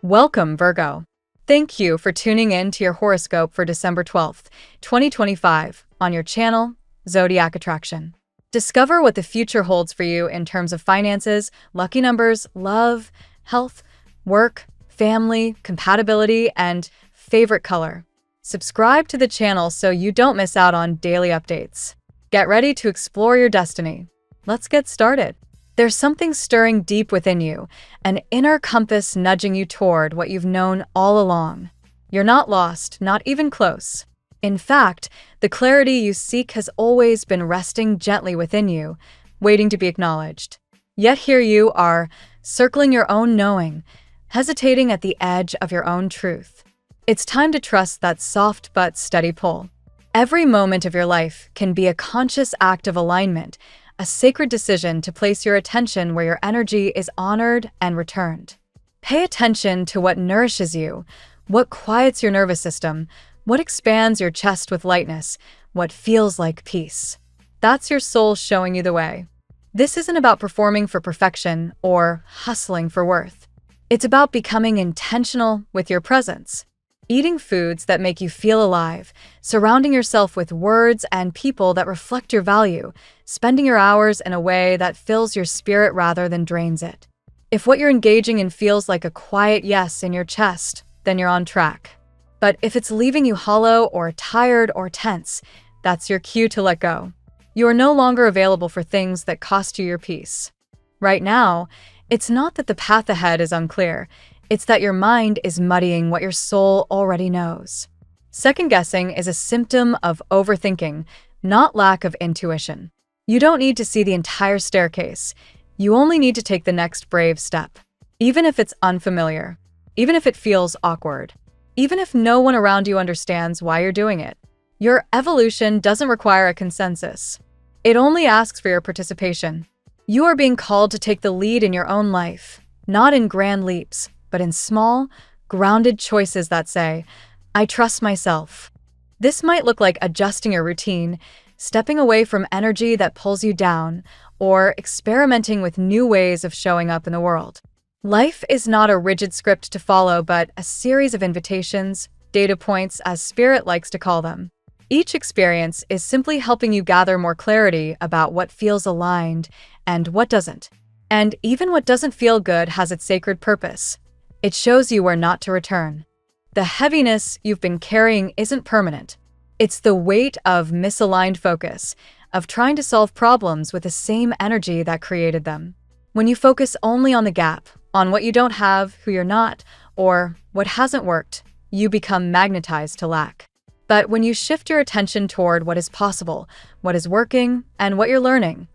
Welcome, Virgo. Thank you for tuning in to your horoscope for December 12th, 2025, on your channel, Zodiac Attraction. Discover what the future holds for you in terms of finances, lucky numbers, love, health, work, family, compatibility, and favorite color. Subscribe to the channel so you don't miss out on daily updates. Get ready to explore your destiny. Let's get started. There's something stirring deep within you, an inner compass nudging you toward what you've known all along. You're not lost, not even close. In fact, the clarity you seek has always been resting gently within you, waiting to be acknowledged. Yet here you are, circling your own knowing, hesitating at the edge of your own truth. It's time to trust that soft but steady pull. Every moment of your life can be a conscious act of alignment, a sacred decision to place your attention where your energy is honored and returned. Pay attention to what nourishes you, what quiets your nervous system, what expands your chest with lightness, what feels like peace. That's your soul showing you the way. This isn't about performing for perfection or hustling for worth. It's about becoming intentional with your presence. Eating foods that make you feel alive, surrounding yourself with words and people that reflect your value, spending your hours in a way that fills your spirit rather than drains it. If what you're engaging in feels like a quiet yes in your chest, then you're on track. But if it's leaving you hollow or tired or tense, that's your cue to let go. You are no longer available for things that cost you your peace. Right now, it's not that the path ahead is unclear. It's that your mind is muddying what your soul already knows. Second-guessing is a symptom of overthinking, not lack of intuition. You don't need to see the entire staircase. You only need to take the next brave step. Even if it's unfamiliar. Even if it feels awkward. Even if no one around you understands why you're doing it. Your evolution doesn't require a consensus. It only asks for your participation. You are being called to take the lead in your own life, not in grand leaps, but in small, grounded choices that say, I trust myself. This might look like adjusting your routine, stepping away from energy that pulls you down, or experimenting with new ways of showing up in the world. Life is not a rigid script to follow, but a series of invitations, data points, as Spirit likes to call them. Each experience is simply helping you gather more clarity about what feels aligned and what doesn't. And even what doesn't feel good has its sacred purpose. It shows you where not to return. The heaviness you've been carrying isn't permanent. It's the weight of misaligned focus, of trying to solve problems with the same energy that created them. When you focus only on the gap, on what you don't have, who you're not, or what hasn't worked, you become magnetized to lack. But when you shift your attention toward what is possible, what is working, and what you're learning,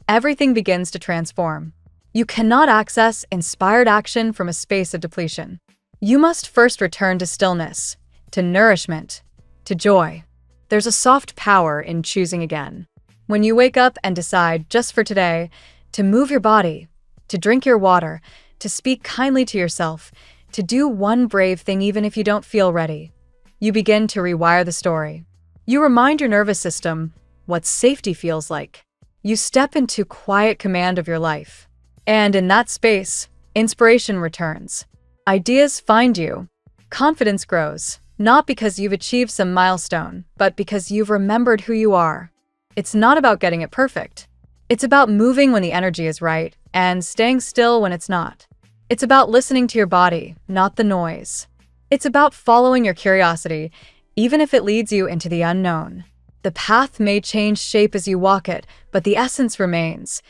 everything begins to transform. You cannot access inspired action from a space of depletion. You must first return to stillness, to nourishment, to joy. There's a soft power in choosing again. When you wake up and decide, just for today, to move your body, to drink your water, to speak kindly to yourself, to do one brave thing even if you don't feel ready, you begin to rewire the story. You remind your nervous system what safety feels like. You step into quiet command of your life. And in that space, inspiration returns. Ideas find you. Confidence grows, not because you've achieved some milestone, but because you've remembered who you are. It's not about getting it perfect. It's about moving when the energy is right and staying still when it's not. It's about listening to your body, not the noise. It's about following your curiosity, even if it leads you into the unknown. The path may change shape as you walk it, but the essence remains.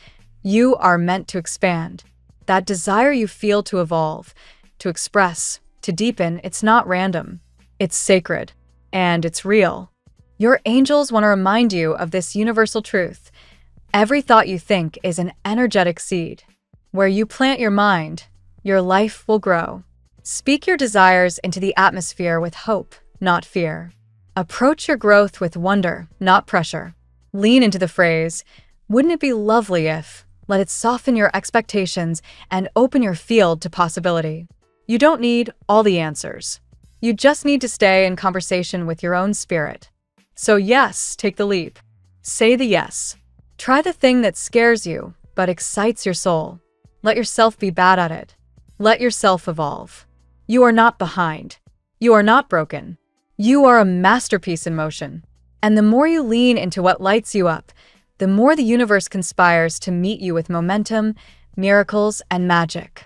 You are meant to expand. That desire you feel to evolve, to express, to deepen, it's not random. It's sacred. And it's real. Your angels want to remind you of this universal truth. Every thought you think is an energetic seed. Where you plant your mind, your life will grow. Speak your desires into the atmosphere with hope, not fear. Approach your growth with wonder, not pressure. Lean into the phrase, wouldn't it be lovely if... Let it soften your expectations and open your field to possibility. You don't need all the answers. You just need to stay in conversation with your own spirit. So yes, take the leap. Say the yes. Try the thing that scares you, but excites your soul. Let yourself be bad at it. Let yourself evolve. You are not behind. You are not broken. You are a masterpiece in motion. And the more you lean into what lights you up, the more the universe conspires to meet you with momentum, miracles, and magic.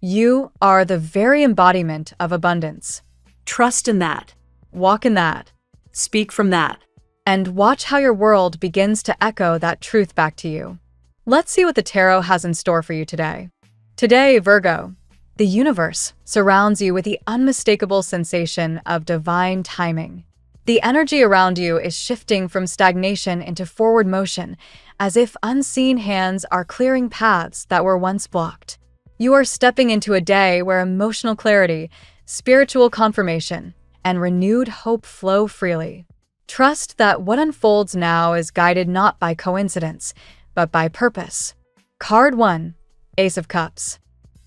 You are the very embodiment of abundance. Trust in that. Walk in that. Speak from that. And watch how your world begins to echo that truth back to you. Let's see what the tarot has in store for you today. Today, Virgo, the universe surrounds you with the unmistakable sensation of divine timing. The energy around you is shifting from stagnation into forward motion, as if unseen hands are clearing paths that were once blocked. You are stepping into a day where emotional clarity, spiritual confirmation, and renewed hope flow freely. Trust that what unfolds now is guided not by coincidence, but by purpose. Card 1, Ace of Cups.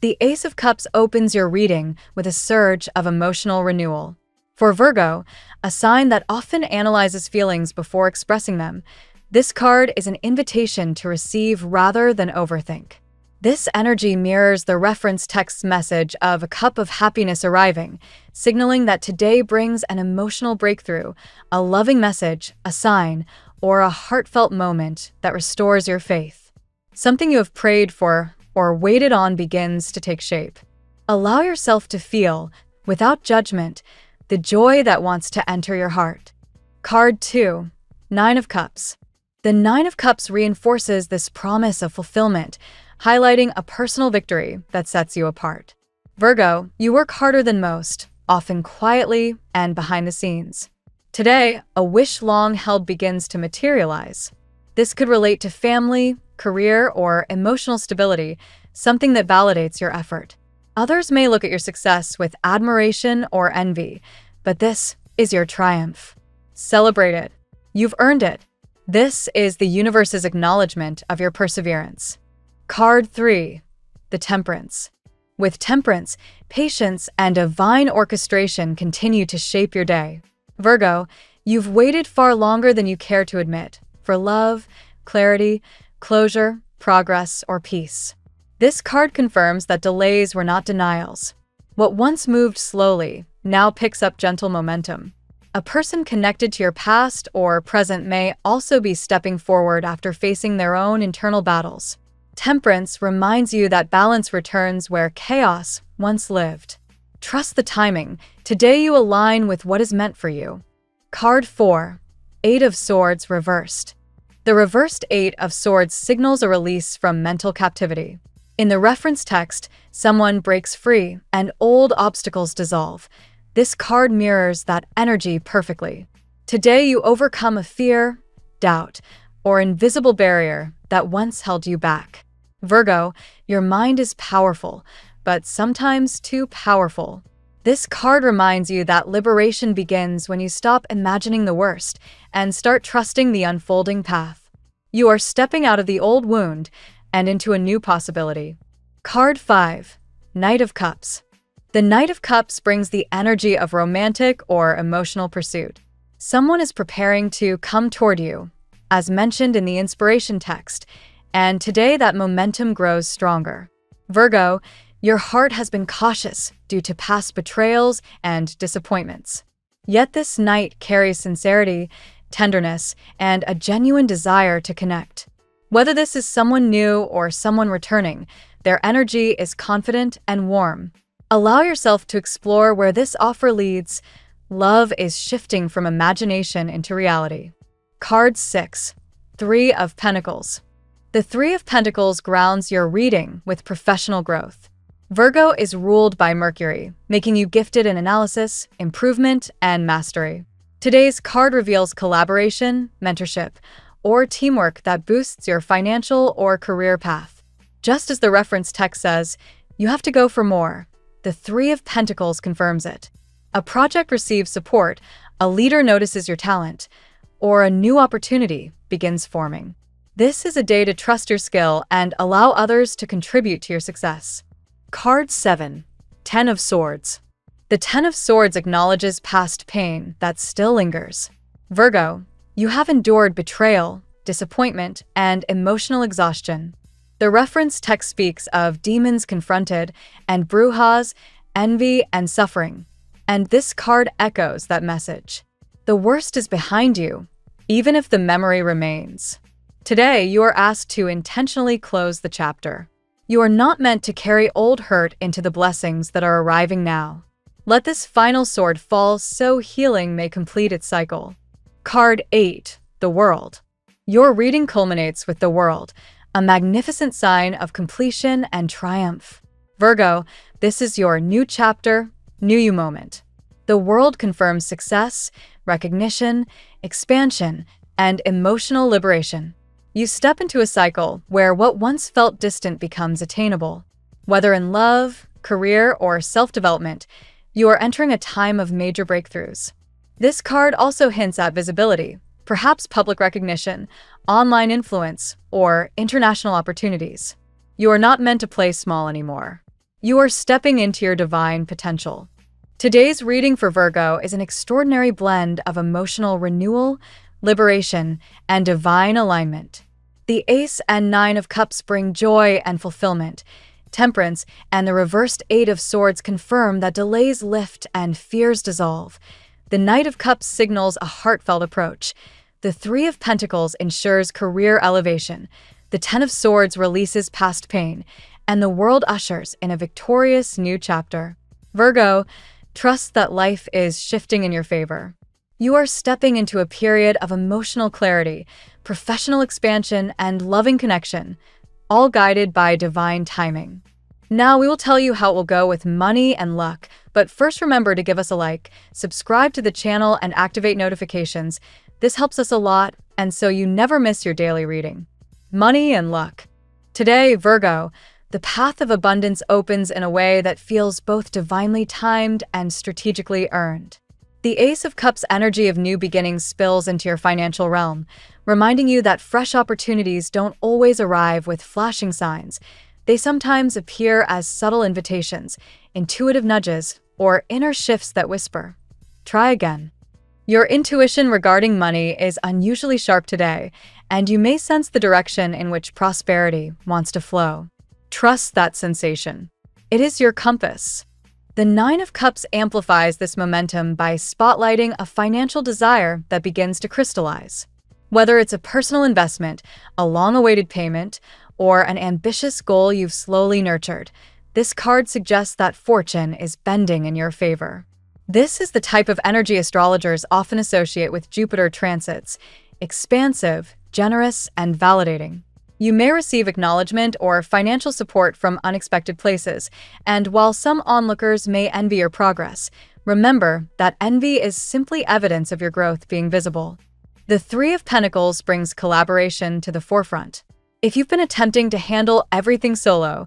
The Ace of Cups opens your reading with a surge of emotional renewal. For Virgo, a sign that often analyzes feelings before expressing them, this card is an invitation to receive rather than overthink. This energy mirrors the reference text's message of a cup of happiness arriving, signaling that today brings an emotional breakthrough, a loving message, a sign, or a heartfelt moment that restores your faith. Something you have prayed for or waited on begins to take shape. Allow yourself to feel, without judgment, the joy that wants to enter your heart. Card 2, Nine of Cups. The Nine of Cups reinforces this promise of fulfillment, highlighting a personal victory that sets you apart. Virgo, you work harder than most, often quietly and behind the scenes. Today, a wish long held begins to materialize. This could relate to family, career, or emotional stability, something that validates your effort. Others may look at your success with admiration or envy, but this is your triumph. Celebrate it. You've earned it. This is the universe's acknowledgement of your perseverance. Card 3, the Temperance. With temperance, patience and divine orchestration continue to shape your day. Virgo, you've waited far longer than you care to admit for love, clarity, closure, progress, or peace. This card confirms that delays were not denials. What once moved slowly now picks up gentle momentum. A person connected to your past or present may also be stepping forward after facing their own internal battles. Temperance reminds you that balance returns where chaos once lived. Trust the timing. Today you align with what is meant for you. Card 4, Eight of Swords reversed. The reversed Eight of Swords signals a release from mental captivity. In the reference text, someone breaks free and old obstacles dissolve. This card mirrors that energy perfectly. Today you overcome a fear, doubt, or invisible barrier that once held you back. Virgo, your mind is powerful, but sometimes too powerful. This card reminds you that liberation begins when you stop imagining the worst and start trusting the unfolding path. You are stepping out of the old wound and into a new possibility. Card 5, Knight of Cups. The Knight of Cups brings the energy of romantic or emotional pursuit. Someone is preparing to come toward you, as mentioned in the inspiration text, and today that momentum grows stronger. Virgo, your heart has been cautious due to past betrayals and disappointments. Yet this knight carries sincerity, tenderness, and a genuine desire to connect. Whether this is someone new or someone returning, their energy is confident and warm. Allow yourself to explore where this offer leads. Love is shifting from imagination into reality. Card 6, Three of Pentacles. The Three of Pentacles grounds your reading with professional growth. Virgo is ruled by Mercury, making you gifted in analysis, improvement, and mastery. Today's card reveals collaboration, mentorship, or teamwork that boosts your financial or career path. Just as the reference text says, you have to go for more. The Three of Pentacles confirms it. A project receives support, a leader notices your talent, or a new opportunity begins forming. This is a day to trust your skill and allow others to contribute to your success. Card 7, Ten of Swords. The Ten of Swords acknowledges past pain that still lingers. Virgo, you have endured betrayal, disappointment, and emotional exhaustion. The reference text speaks of demons confronted and brujas, envy, and suffering. And this card echoes that message. The worst is behind you, even if the memory remains. Today, you are asked to intentionally close the chapter. You are not meant to carry old hurt into the blessings that are arriving now. Let this final sword fall so healing may complete its cycle. Card 8, the World. Your reading culminates with the World, a magnificent sign of completion and triumph. Virgo, this is your new chapter, new you moment. The World confirms success, recognition, expansion, and emotional liberation. You step into a cycle where what once felt distant becomes attainable. Whether in love, career, or self-development, you are entering a time of major breakthroughs. This card also hints at visibility, perhaps public recognition, online influence, or international opportunities. You are not meant to play small anymore. You are stepping into your divine potential. Today's reading for Virgo is an extraordinary blend of emotional renewal, liberation, and divine alignment. The Ace and Nine of Cups bring joy and fulfillment. Temperance and the reversed Eight of Swords confirm that delays lift and fears dissolve. The Knight of Cups signals a heartfelt approach. The Three of Pentacles ensures career elevation. The Ten of Swords releases past pain, and the World ushers in a victorious new chapter. Virgo, trust that life is shifting in your favor. You are stepping into a period of emotional clarity, professional expansion, and loving connection, all guided by divine timing. Now we will tell you how it will go with money and luck, but first remember to give us a like, subscribe to the channel, and activate notifications. This helps us a lot, and so you never miss your daily reading. Money and luck. Today, Virgo, the path of abundance opens in a way that feels both divinely timed and strategically earned. The Ace of Cups energy of new beginnings spills into your financial realm, reminding you that fresh opportunities don't always arrive with flashing signs. They sometimes appear as subtle invitations, intuitive nudges, or inner shifts that whisper, "Try again." Your intuition regarding money is unusually sharp today, and you may sense the direction in which prosperity wants to flow. Trust that sensation. It is your compass. The Nine of Cups amplifies this momentum by spotlighting a financial desire that begins to crystallize. Whether it's a personal investment, a long-awaited payment, or an ambitious goal you've slowly nurtured, this card suggests that fortune is bending in your favor. This is the type of energy astrologers often associate with Jupiter transits: expansive, generous, and validating. You may receive acknowledgement or financial support from unexpected places, and while some onlookers may envy your progress, remember that envy is simply evidence of your growth being visible. The Three of Pentacles brings collaboration to the forefront. If you've been attempting to handle everything solo,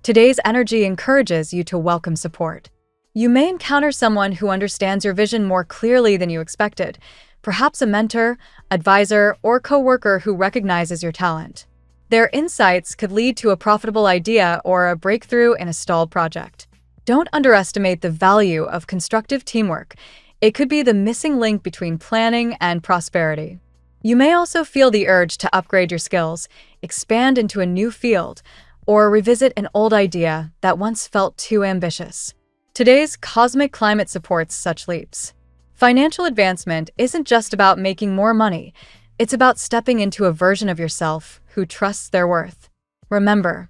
today's energy encourages you to welcome support. You may encounter someone who understands your vision more clearly than you expected, perhaps a mentor, advisor, or coworker who recognizes your talent. Their insights could lead to a profitable idea or a breakthrough in a stalled project. Don't underestimate the value of constructive teamwork. It could be the missing link between planning and prosperity. You may also feel the urge to upgrade your skills, expand into a new field, or revisit an old idea that once felt too ambitious. Today's cosmic climate supports such leaps. Financial advancement isn't just about making more money. It's about stepping into a version of yourself who trusts their worth. Remember,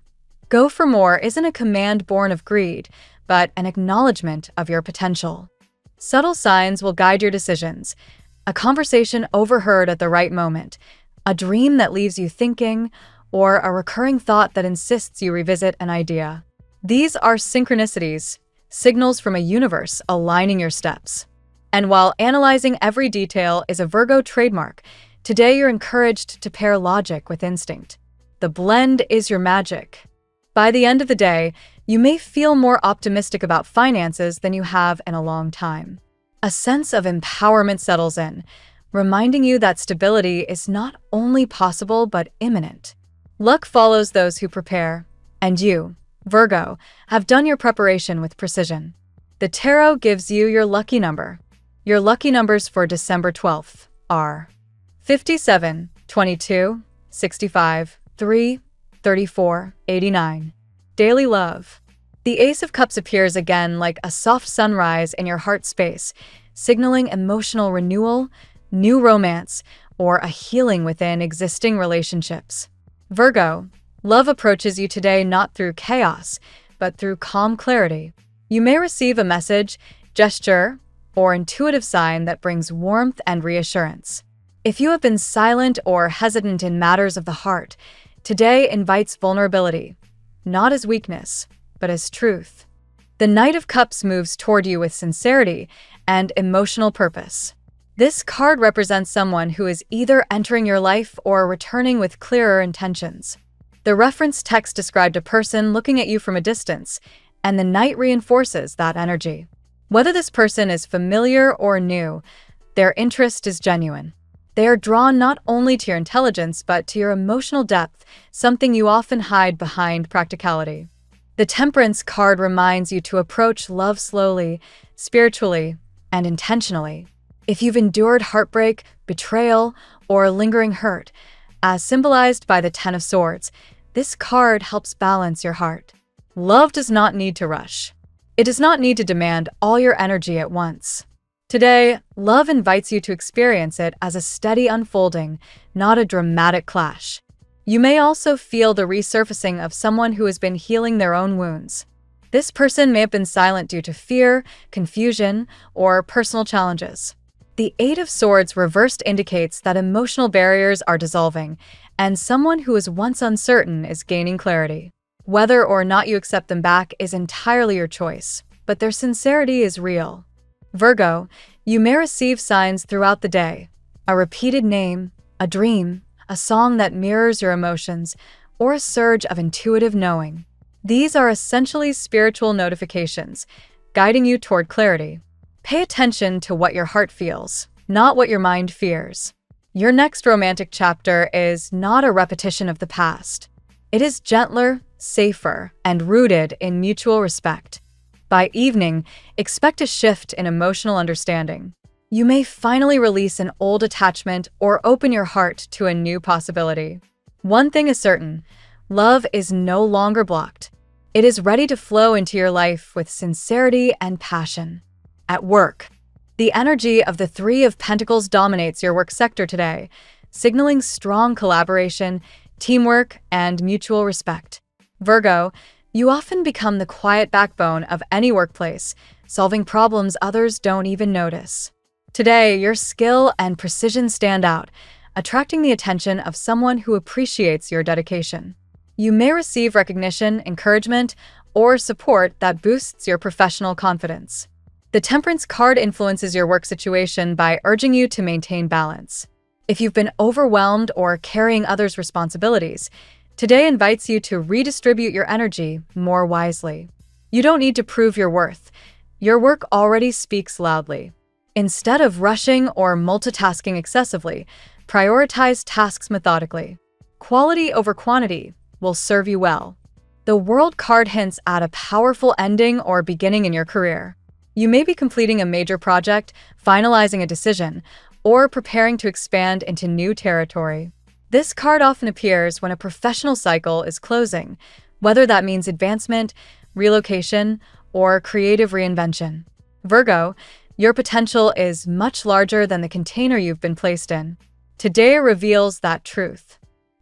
go for more isn't a command born of greed, but an acknowledgement of your potential. Subtle signs will guide your decisions. A conversation overheard at the right moment, a dream that leaves you thinking, or a recurring thought that insists you revisit an idea. These are synchronicities, signals from a universe aligning your steps. And while analyzing every detail is a Virgo trademark, today you're encouraged to pair logic with instinct. The blend is your magic. By the end of the day, you may feel more optimistic about finances than you have in a long time. A sense of empowerment settles in, reminding you that stability is not only possible but imminent. Luck follows those who prepare, and you, Virgo, have done your preparation with precision. The tarot gives you your lucky number. Your lucky numbers for December 12th are 57, 22, 65, 3, 34, 89. Daily love. The Ace of Cups appears again like a soft sunrise in your heart space, signaling emotional renewal, new romance, or a healing within existing relationships. Virgo, love approaches you today not through chaos, but through calm clarity. You may receive a message, gesture, or intuitive sign that brings warmth and reassurance. If you have been silent or hesitant in matters of the heart, today invites vulnerability, not as weakness, but as truth. The Knight of Cups moves toward you with sincerity and emotional purpose. This card represents someone who is either entering your life or returning with clearer intentions. The reference text described a person looking at you from a distance, and the Knight reinforces that energy. Whether this person is familiar or new, their interest is genuine. They are drawn not only to your intelligence but to your emotional depth, something you often hide behind practicality. The Temperance card reminds you to approach love slowly, spiritually, and intentionally. If you've endured heartbreak, betrayal, or lingering hurt, as symbolized by the Ten of Swords, this card helps balance your heart. Love does not need to rush. It does not need to demand all your energy at once. Today, love invites you to experience it as a steady unfolding, not a dramatic clash. You may also feel the resurfacing of someone who has been healing their own wounds. This person may have been silent due to fear, confusion, or personal challenges. The Eight of Swords reversed indicates that emotional barriers are dissolving, and someone who was once uncertain is gaining clarity. Whether or not you accept them back is entirely your choice, but their sincerity is real. Virgo, you may receive signs throughout the day. A repeated name, a dream, a song that mirrors your emotions, or a surge of intuitive knowing. These are essentially spiritual notifications, guiding you toward clarity. Pay attention to what your heart feels, not what your mind fears. Your next romantic chapter is not a repetition of the past. It is gentler, safer, and rooted in mutual respect. By evening, expect a shift in emotional understanding. You may finally release an old attachment or open your heart to a new possibility. One thing is certain, love is no longer blocked. It is ready to flow into your life with sincerity and passion. At work, the energy of the Three of Pentacles dominates your work sector today, signaling strong collaboration, teamwork, and mutual respect. Virgo, you often become the quiet backbone of any workplace, solving problems others don't even notice. Today, your skill and precision stand out, attracting the attention of someone who appreciates your dedication. You may receive recognition, encouragement, or support that boosts your professional confidence. The Temperance card influences your work situation by urging you to maintain balance. If you've been overwhelmed or carrying others' responsibilities, today invites you to redistribute your energy more wisely. You don't need to prove your worth. Your work already speaks loudly. Instead of rushing or multitasking excessively, prioritize tasks methodically. Quality over quantity will serve you well. The World card hints at a powerful ending or beginning in your career. You may be completing a major project, finalizing a decision, or preparing to expand into new territory. This card often appears when a professional cycle is closing, whether that means advancement, relocation, or creative reinvention. Virgo, your potential is much larger than the container you've been placed in. Today reveals that truth.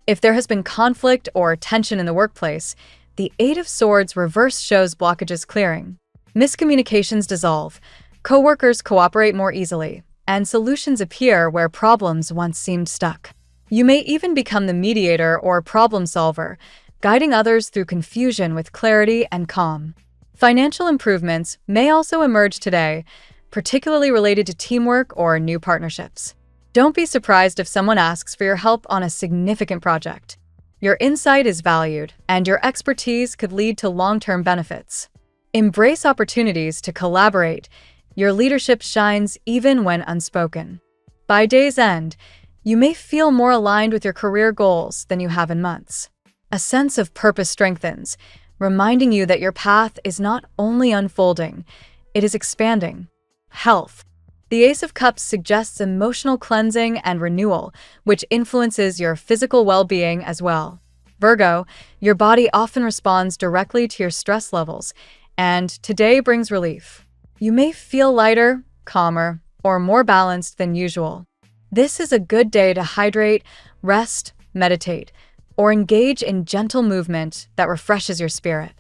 If there has been conflict or tension in the workplace, the Eight of Swords reverse shows blockages clearing. Miscommunications dissolve, coworkers cooperate more easily, and solutions appear where problems once seemed stuck. You may even become the mediator or problem solver, guiding others through confusion with clarity and calm. Financial improvements may also emerge today, particularly related to teamwork or new partnerships. Don't be surprised if someone asks for your help on a significant project. Your insight is valued, and your expertise could lead to long-term benefits. Embrace opportunities to collaborate. Your leadership shines even when unspoken. By day's end, you may feel more aligned with your career goals than you have in months. A sense of purpose strengthens, reminding you that your path is not only unfolding, it is expanding. Health. The Ace of Cups suggests emotional cleansing and renewal, which influences your physical well-being as well. Virgo, your body often responds directly to your stress levels, and today brings relief. You may feel lighter, calmer, or more balanced than usual. This is a good day to hydrate, rest, meditate, or engage in gentle movement that refreshes your spirit.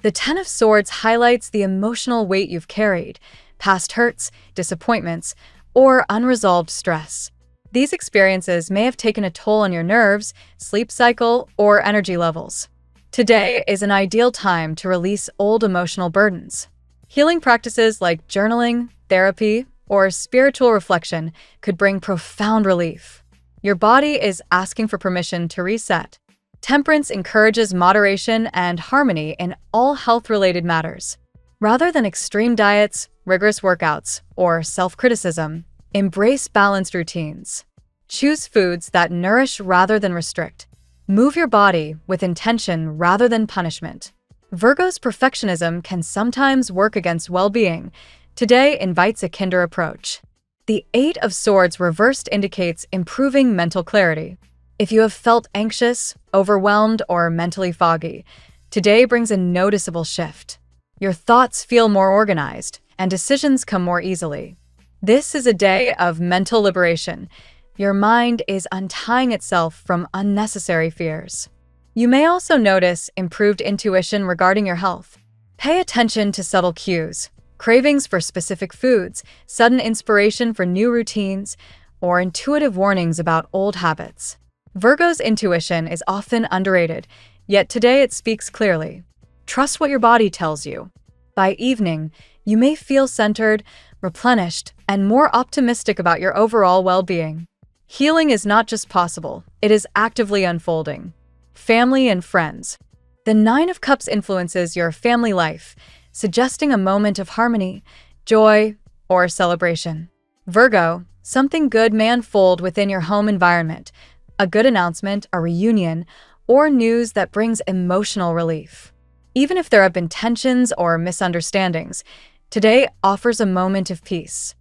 The Ten of Swords highlights the emotional weight you've carried, past hurts, disappointments, or unresolved stress. These experiences may have taken a toll on your nerves, sleep cycle, or energy levels. Today is an ideal time to release old emotional burdens. Healing practices like journaling, therapy, or spiritual reflection could bring profound relief. Your body is asking for permission to reset. Temperance encourages moderation and harmony in all health-related matters. Rather than extreme diets, rigorous workouts, or self-criticism, embrace balanced routines. Choose foods that nourish rather than restrict. Move your body with intention rather than punishment. Virgo's perfectionism can sometimes work against well-being. Today invites a kinder approach. The Eight of Swords reversed indicates improving mental clarity. If you have felt anxious, overwhelmed, or mentally foggy, today brings a noticeable shift. Your thoughts feel more organized, and decisions come more easily. This is a day of mental liberation. Your mind is untying itself from unnecessary fears. You may also notice improved intuition regarding your health. Pay attention to subtle cues, cravings for specific foods, sudden inspiration for new routines, or intuitive warnings about old habits. Virgo's intuition is often underrated, yet today it speaks clearly. Trust what your body tells you. By evening, you may feel centered, replenished, and more optimistic about your overall well-being. Healing is not just possible, it is actively unfolding. Family and friends. The Nine of Cups influences your family life, suggesting a moment of harmony, joy, or celebration. Virgo, something good may unfold within your home environment. A good announcement, a reunion, or news that brings emotional relief. Even if there have been tensions or misunderstandings, today offers a moment of peace.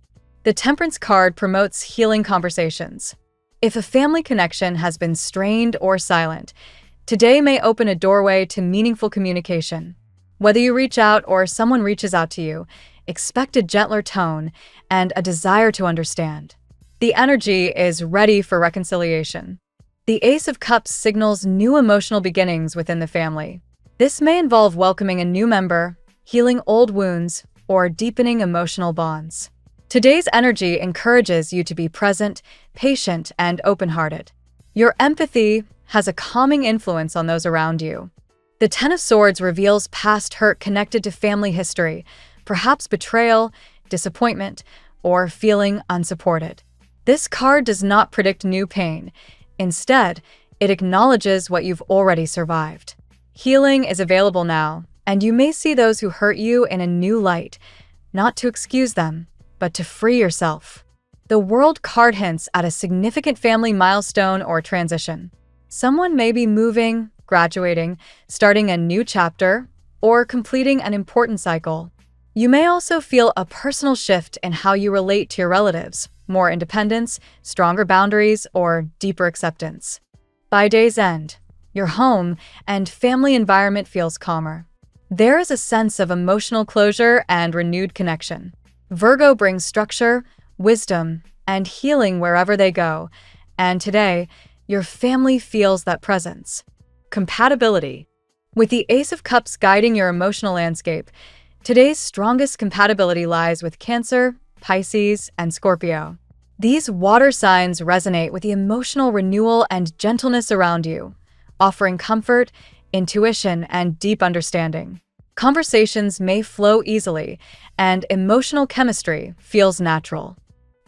The Temperance card promotes healing conversations. If a family connection has been strained or silent, today may open a doorway to meaningful communication. Whether you reach out or someone reaches out to you, expect a gentler tone and a desire to understand. The energy is ready for reconciliation. The Ace of Cups signals new emotional beginnings within the family. This may involve welcoming a new member, healing old wounds, or deepening emotional bonds. Today's energy encourages you to be present, patient, and open-hearted. Your empathy has a calming influence on those around you. The Ten of Swords reveals past hurt connected to family history, perhaps betrayal, disappointment, or feeling unsupported. This card does not predict new pain. Instead, it acknowledges what you've already survived. Healing is available now, and you may see those who hurt you in a new light, not to excuse them, but to free yourself. The World card hints at a significant family milestone or transition. Someone may be moving, graduating, starting a new chapter, or completing an important cycle. You may also feel a personal shift in how you relate to your relatives, more independence, stronger boundaries, or deeper acceptance. By day's end, your home and family environment feels calmer. There is a sense of emotional closure and renewed connection. Virgo brings structure, wisdom, and healing wherever they go, and today, your family feels that presence. Compatibility. With the Ace of Cups guiding your emotional landscape, today's strongest compatibility lies with Cancer, Pisces, and Scorpio. These water signs resonate with the emotional renewal and gentleness around you, offering comfort, intuition, and deep understanding. Conversations may flow easily, and emotional chemistry feels natural.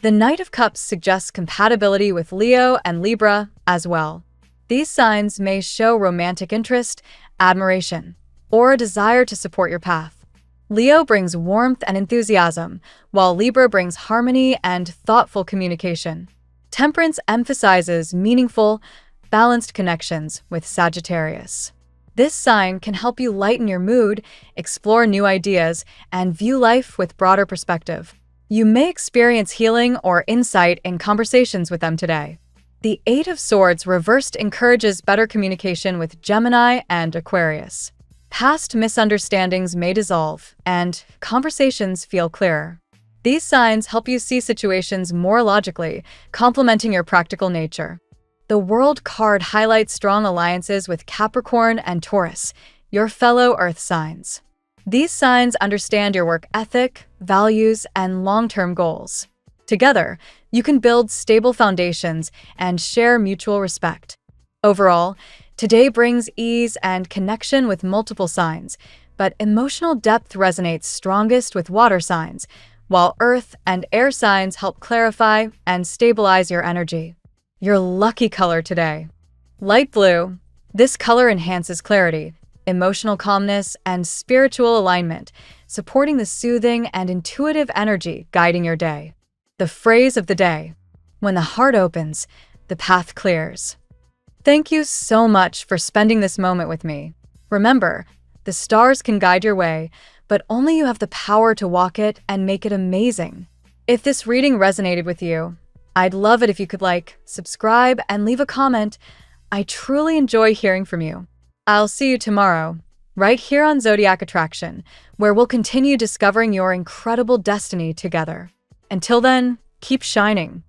The Knight of Cups suggests compatibility with Leo and Libra as well. These signs may show romantic interest, admiration, or a desire to support your path. Leo brings warmth and enthusiasm, while Libra brings harmony and thoughtful communication. Temperance emphasizes meaningful, balanced connections with Sagittarius. This sign can help you lighten your mood, explore new ideas, and view life with broader perspective. You may experience healing or insight in conversations with them today. The Eight of Swords reversed encourages better communication with Gemini and Aquarius. Past misunderstandings may dissolve, and conversations feel clearer. These signs help you see situations more logically, complementing your practical nature. The World card highlights strong alliances with Capricorn and Taurus, your fellow Earth signs. These signs understand your work ethic, values, and long-term goals. Together, you can build stable foundations and share mutual respect. Overall, today brings ease and connection with multiple signs, but emotional depth resonates strongest with water signs, while earth and air signs help clarify and stabilize your energy. Your lucky color today: light blue. This color enhances clarity, emotional calmness, and spiritual alignment, supporting the soothing and intuitive energy guiding your day. The phrase of the day: when the heart opens, the path clears. Thank you so much for spending this moment with me. Remember, the stars can guide your way, but only you have the power to walk it and make it amazing. If this reading resonated with you, I'd love it if you could like, subscribe, and leave a comment. I truly enjoy hearing from you. I'll see you tomorrow, right here on Zodiac Attraction, where we'll continue discovering your incredible destiny together. Until then, keep shining.